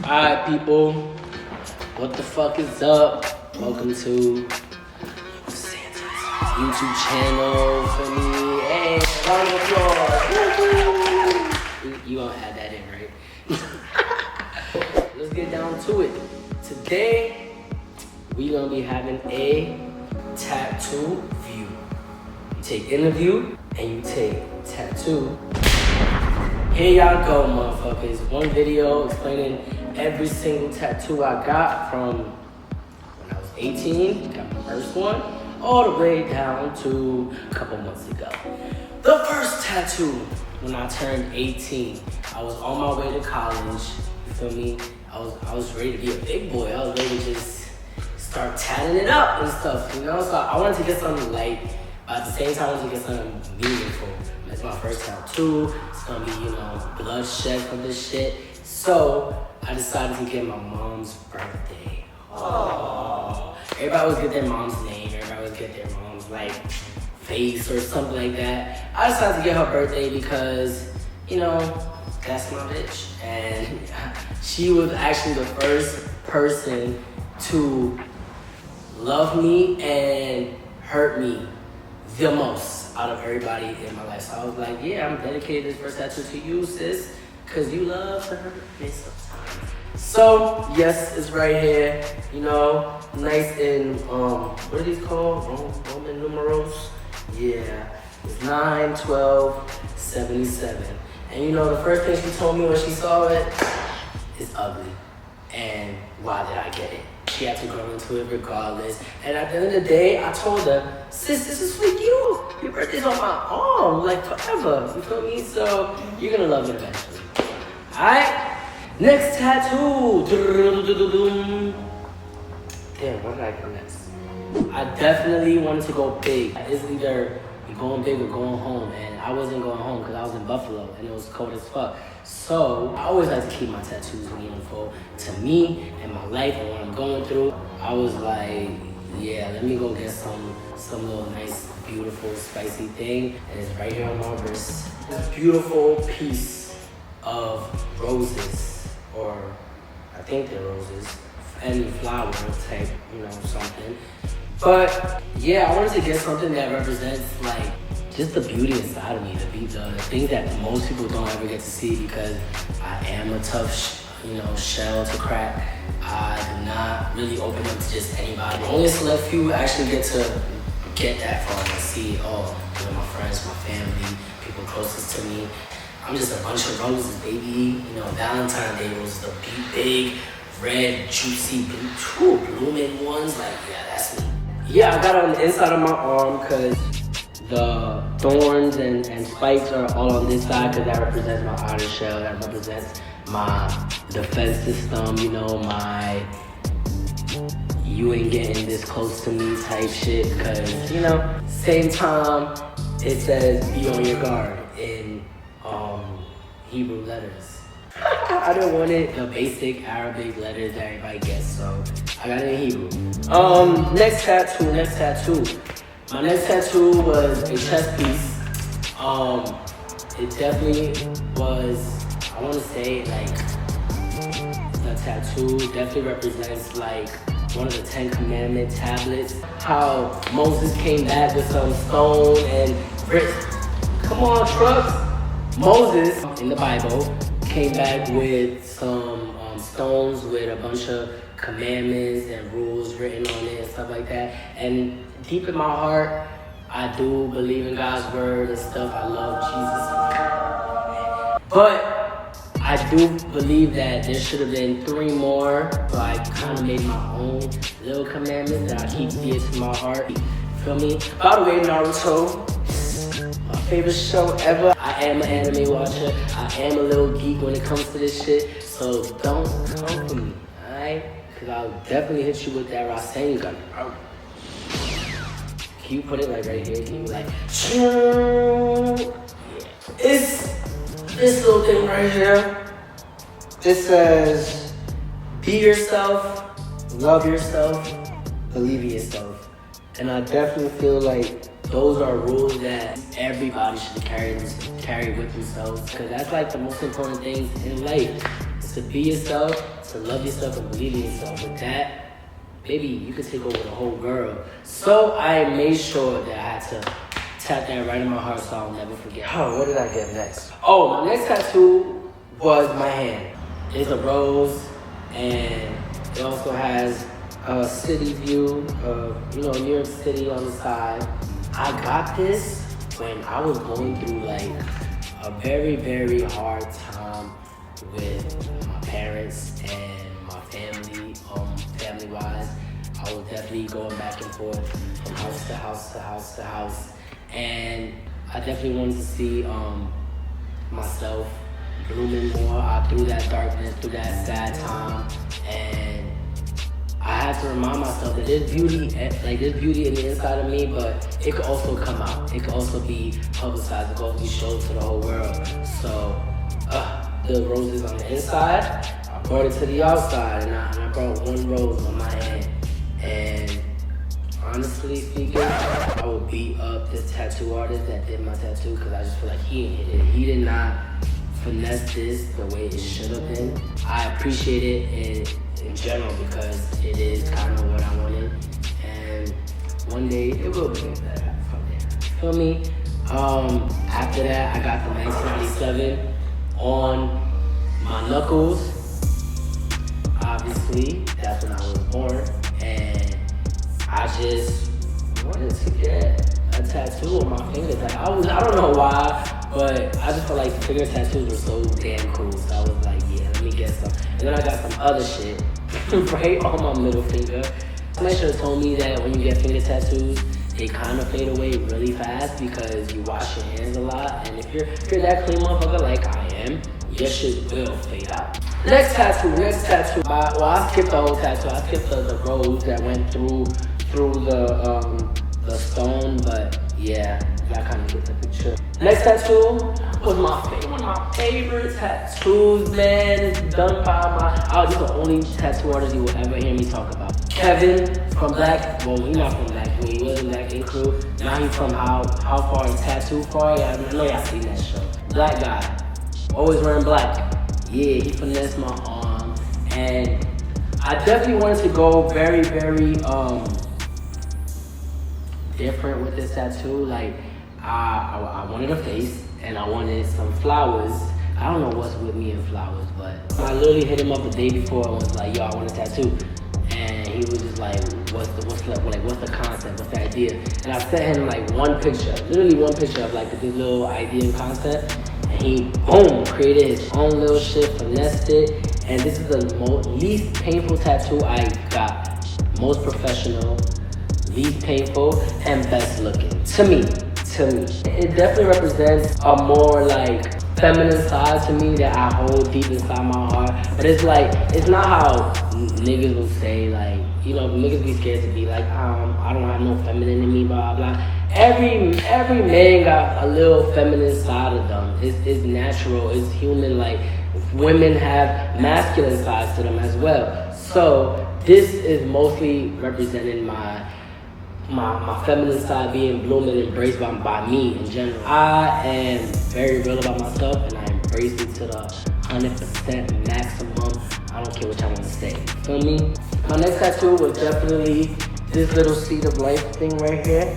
Alright, people, what the fuck is up? Welcome to Santa's YouTube channel for me. Hey, round of applause. You gonna add that in, right? Let's get down to it. Today, we gonna be having a tattoo view. You take interview and you take tattoo. Here y'all go, motherfuckers. One video explaining every single tattoo I got from when I was 18, got my first one, all the way down to a couple months ago. The first tattoo when I turned 18. I was on my way to college, you feel me? I was ready to be a big boy. I was ready to just start tatting it up and stuff, you know? So I wanted to get something light, but at the same time I wanted to get something meaningful. It's my first tattoo. It's gonna be, bloodshed from this shit. So I decided to get my mom's birthday. Oh. Everybody always get their mom's name. Everybody always get their mom's face or something like that. I decided to get her birthday because, that's my bitch. And she was actually the first person to love me and hurt me the most out of everybody in my life. So I was like, yeah, I'm dedicated this first tattoo to you, sis, because you love to hurt me sometimes. So, yes, it's right here, nice in, what are these called? Roman numerals? Yeah, it's 9/12/77. And the first thing she told me when she saw it is ugly. And why did I get it? She had to grow into it regardless. And at the end of the day, I told her, sis, this is for you. Your birthday's on my arm, forever. You feel me? So you're gonna love it eventually. Alright? Next tattoo. Damn, what did I go next? I definitely wanted to go big. It's either going big or going home. And I wasn't going home because I was in Buffalo and it was cold as fuck. So I always like to keep my tattoos meaningful to me and my life and what I'm going through. I was like, yeah, let me go get some little nice, beautiful, spicy thing. And it's right here on my wrist. This beautiful piece of roses, or I think they're roses, any flower type, something. But yeah, I wanted to get something that represents just the beauty inside of me, the things that most people don't ever get to see, because I am a tough, shell to crack. I do not really open up to just anybody. Only a select few actually get to get that far and see, my friends, my family, people closest to me. I'm just a bunch of roses, baby. Valentine's Day roses, the big, red, juicy, blooming ones. Yeah, that's me. Yeah, I got it on the inside of my arm because the thorns and spikes are all on this side because that represents my outer shell, that represents my defense system, my you ain't getting this close to me type shit, because, same time it says be on your guard in Hebrew letters. I didn't want it the basic Arabic letters that everybody gets, so I got it in Hebrew. Next tattoo. My next tattoo was a chest piece. It definitely was, I want to say, the tattoo definitely represents one of the 10 Commandment tablets. How Moses came back with some stone and bricks. Come on, trucks. Moses, in the Bible, came back with some stones with a bunch of commandments and rules written on it and stuff like that. And deep in my heart, I do believe in God's word and stuff. I love Jesus. But I do believe that there should have been 3 more. So I kind of made my own little commandments that I keep dear to my heart. Feel me? By the way, Naruto, my favorite show ever. I am an anime watcher. I am a little geek when it comes to this shit. So don't come for me, alright? Because I'll definitely hit you with that Rasengan. Can you put it right here? Can you It's this little thing right here. It says, be yourself, love yourself, believe in yourself. And I definitely feel like those are rules that everybody should carry with themselves, because that's the most important things in life. It's to be yourself, to love yourself, and believe in yourself. With that, baby, you can take over the whole world. So I made sure that I had to tap that right in my heart so I'll never forget. Oh, what did I get next? Oh, my next tattoo was my hand. It's a rose, and it also has a city view of, New York City on the side. I got this when I was going through like a very, very hard time with my parents and my family, family-wise. I was definitely going back and forth from house to house to house to house. And I definitely wanted to see myself blooming more through that darkness, through that sad time. And I had to remind myself that there's beauty in the inside of me, but it could also come out. It could also be publicized. It could also be shown to the whole world. So the roses on the inside, I brought it to the outside, and I brought one rose on my hand. And honestly speaking, I would beat up this tattoo artist that did my tattoo because I just feel like he ain't hit it. He did not finesse this the way it should have been. I appreciate it in general because it is kind of what I wanted. And one day it will be better from there. Feel me? After that, I got the 1997 on my knuckles. Obviously, that's when I was born. And I just wanted to get a tattoo on my fingers. Like I don't know why, but I just felt like finger tattoos were so damn cool. So I was like, yeah, let me get some. And then I got some other shit right on my middle finger. Somebody should have told me that when you get finger tattoos, they kind of fade away really fast because you wash your hands a lot. And if you're that clean motherfucker like I am, your shit will fade out. Next tattoo. Well, I skipped the whole tattoo. I skipped the rose that went through the stone, but yeah, y'all kind of get the picture. Next tattoo was one of my favorite tattoos, man. It's done by this is the only tattoo artist you will ever hear me talk about. Kevin from Black. Well, he's not from Black. He wasn't Black Ink Crew. Now he's from How Far Is Tattoo Far? Yeah, I know y'all seen that show. Black guy, always wearing black. Yeah, he finessed my arm, and I definitely wanted to go very, very different with this tattoo. Like I wanted a face and I wanted some flowers. I don't know what's with me and flowers, but I literally hit him up the day before and was like, yo, I want a tattoo. And he was just like, what's the concept, what's the idea? And I sent him like literally one picture of like this little idea and concept. And he, boom, created his own little shit, finessed it. And this is the least painful tattoo I got. Most professional, least painful, and best looking. To me. It definitely represents a more like feminine side to me that I hold deep inside my heart. But it's like, it's not how niggas will say, like, niggas be scared to be like, I don't have no feminine in me, blah, blah. Every man got a little feminine side of them. It's natural, it's human. Like, women have masculine sides to them as well. So this is mostly representing my feminine side being bloomed and embraced by me in general. I am very real about myself and I embrace it to the 100% maximum. I don't care what y'all want to say. Feel me? My next tattoo was definitely this little seed of life thing right here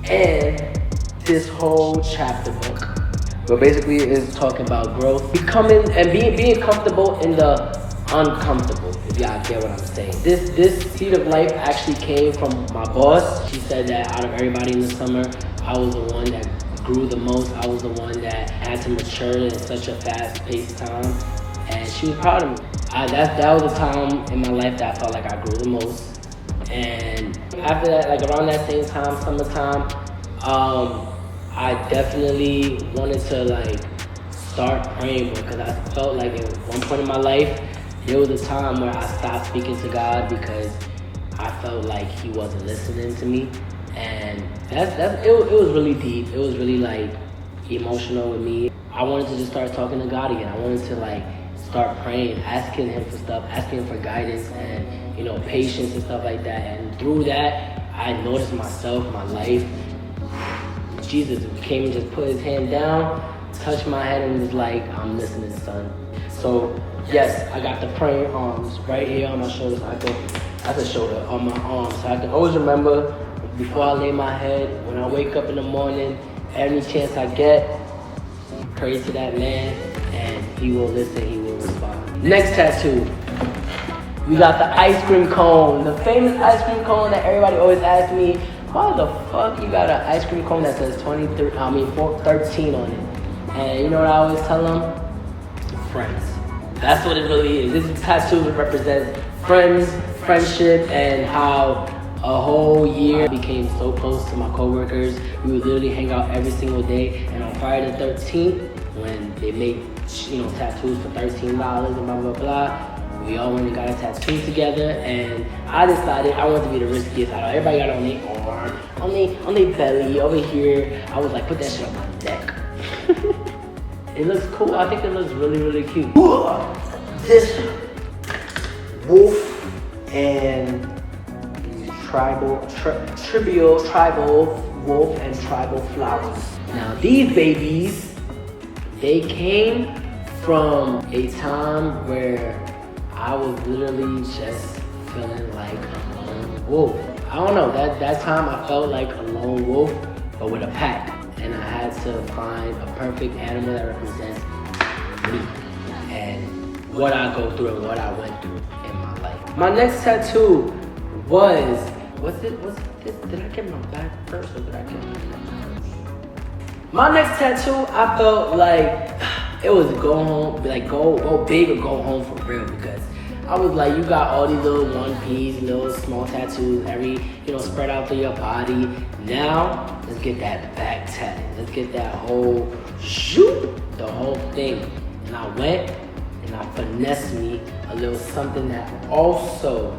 and this whole chapter book. But basically it's talking about growth, becoming and being comfortable in the uncomfortable, if y'all get what I'm saying. This seed of life actually came from my boss. She said that out of everybody in the summer, I was the one that grew the most. I was the one that had to mature in such a fast-paced time, and she was proud of me. That was a time in my life that I felt like I grew the most. And after that, like around that same time, summertime, I definitely wanted to like start praying because I felt like at one point in my life, there was a time where I stopped speaking to God because I felt like He wasn't listening to me, and it was really deep. It was really like emotional with me. I wanted to just start talking to God again. I wanted to like start praying, asking Him for stuff, asking Him for guidance and patience and stuff like that. And through that, I noticed myself, my life. Jesus came and just put His hand down, touched my head, and was like, "I'm listening, son." So Yes, I got the praying arms right here on my shoulders. That's a shoulder on my arms. So I can always remember before I lay my head, when I wake up in the morning, any chance I get, pray to that man, and he will listen, he will respond. Next tattoo, we got the ice cream cone. The famous ice cream cone that everybody always asks me, why the fuck you got an ice cream cone that says 13 on it? And you know what I always tell them? Friends. That's what it really is. This tattoo represents friends, friendship, and how a whole year I became so close to my coworkers. We would literally hang out every single day. And on Friday the 13th, when they made tattoos for $13 and blah blah blah, we all went and got a tattoo together. And I decided I wanted to be the riskiest out of everybody. Got on their arm, on their belly, over here. I was like, put that shit on my neck. It looks cool. I think it looks really, really cute. This wolf and tribal wolf and tribal flowers. Now these babies, they came from a time where I was literally just feeling like a lone wolf. I don't know, that time I felt like a lone wolf, but with a pack. And I had to find a perfect animal that represents me and what I go through and what I went through in my life. My next tattoo was this? Did I get my back first or did I get my neck first? My next tattoo, I felt like it was go home, like go big or go home for real, because I was like, you got all these little one piece, little small tattoos, spread out through your body. Now, let's get that back tat. Let's get that whole shoot, the whole thing. And I went and I finessed me a little something that also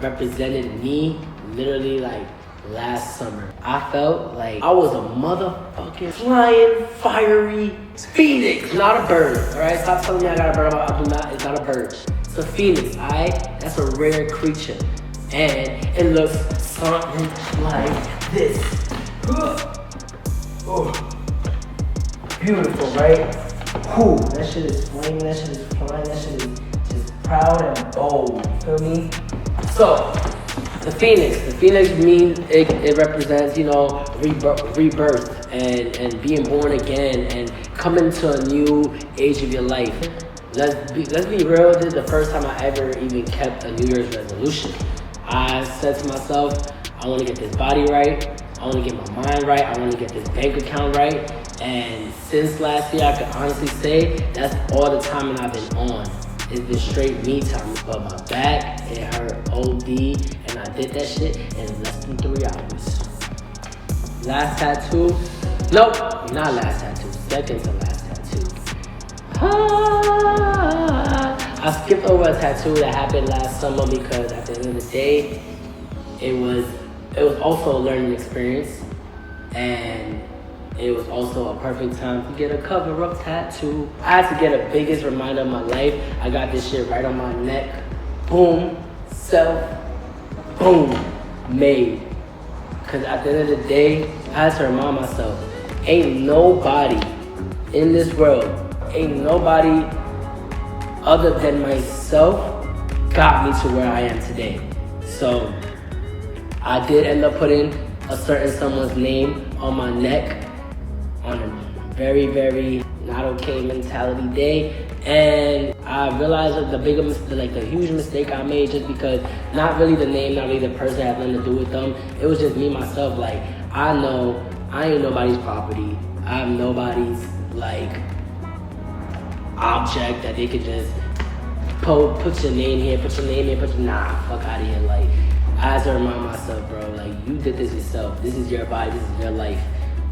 represented me literally like last summer. I felt like I was a motherfucking flying, fiery phoenix, not a bird, all right? Stop telling me I got a bird. It's not a bird. It's a phoenix, all right? That's a rare creature. And it looks something like this. Oh, beautiful, right? Whew, that shit is flaming, that shit is flying, that shit is just proud and bold, you feel me? So, the phoenix means it represents, rebirth and being born again and coming to a new age of your life. Let's be real, this is the first time I ever even kept a New Year's resolution. I said to myself, I want to get this body right, I want to get my mind right, I want to get this bank account right, and since last year I can honestly say that's all the time that I've been on. It's been straight me time, but my back, it hurt OD, and I did that shit in less than 3 hours. Last tattoo, nope, not last tattoo, second to last tattoo. I skipped over a tattoo that happened last summer because at the end of the day, it was also a learning experience, and it was also a perfect time to get a cover-up tattoo. I had to get a biggest reminder of my life. I got this shit right on my neck. Boom, self, boom, made. Because at the end of the day, I had to remind myself, ain't nobody in this world, ain't nobody other than myself got me to where I am today. So I did end up putting a certain someone's name on my neck on a very, very not okay mentality day. And I realized that the huge mistake I made, just because not really the name, not really the person had nothing to do with them. It was just me, myself. Like, I know I ain't nobody's property. I'm nobody's object that they could just put your name here, nah, fuck out of here. Like, I had to remind myself, bro, like, you did this yourself. This is your body, this is your life.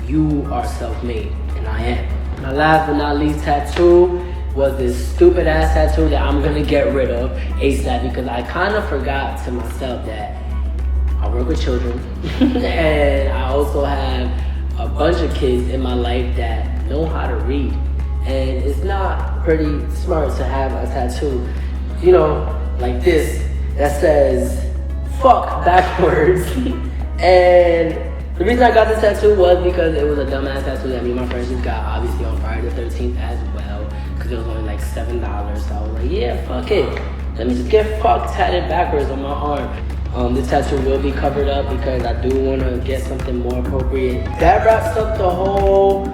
You are self-made, and I am. My last but not least tattoo was this stupid ass tattoo that I'm gonna get rid of ASAP, because I kind of forgot to myself that I work with children and I also have a bunch of kids in my life that know how to read. And it's not pretty smart to have a tattoo, like this, that says fuck backwards. And the reason I got this tattoo was because it was a dumbass tattoo that me and my friends just got, obviously on Friday the 13th as well. because it was only like $7. So I was like, yeah, fuck it. Let me just get fuck tatted backwards on my arm. This tattoo will be covered up because I do want to get something more appropriate. That wraps up the whole,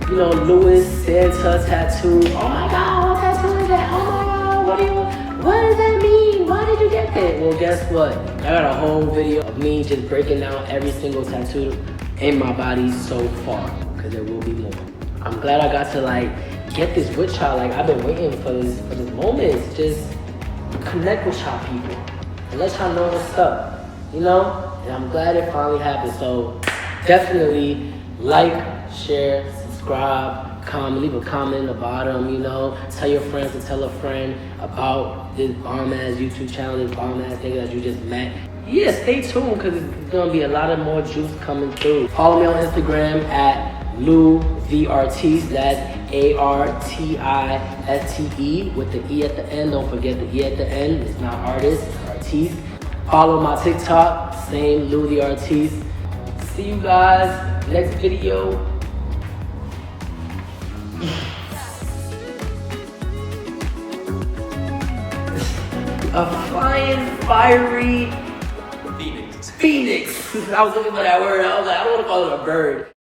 you know, Louis Santa tattoo. Oh my God, what tattoo is that? Oh my God, what does that mean? Why did you get that? Well, guess what? I got a whole video of me just breaking down every single tattoo in my body so far, because there will be more. I'm glad I got to like get this with y'all. Like I've been waiting for this moment. Just connect with y'all people and let y'all know what's up, you know? And I'm glad it finally happened. So definitely like, share, subscribe, comment, leave a comment in the bottom, you know? Tell your friends to tell a friend about this bomb-ass YouTube channel, this bomb-ass thing that you just met. Yeah, stay tuned because there's gonna be a lot of more juice coming through. Follow me on Instagram at LuTheArtiste, that's ARTISTE with the E at the end. Don't forget the E at the end. It's not artist, it's artiste. Follow my TikTok, same LuTheArtiste. See you guys next video. A flying, fiery Phoenix. I was looking for that word. I was like, I don't want to call it a bird.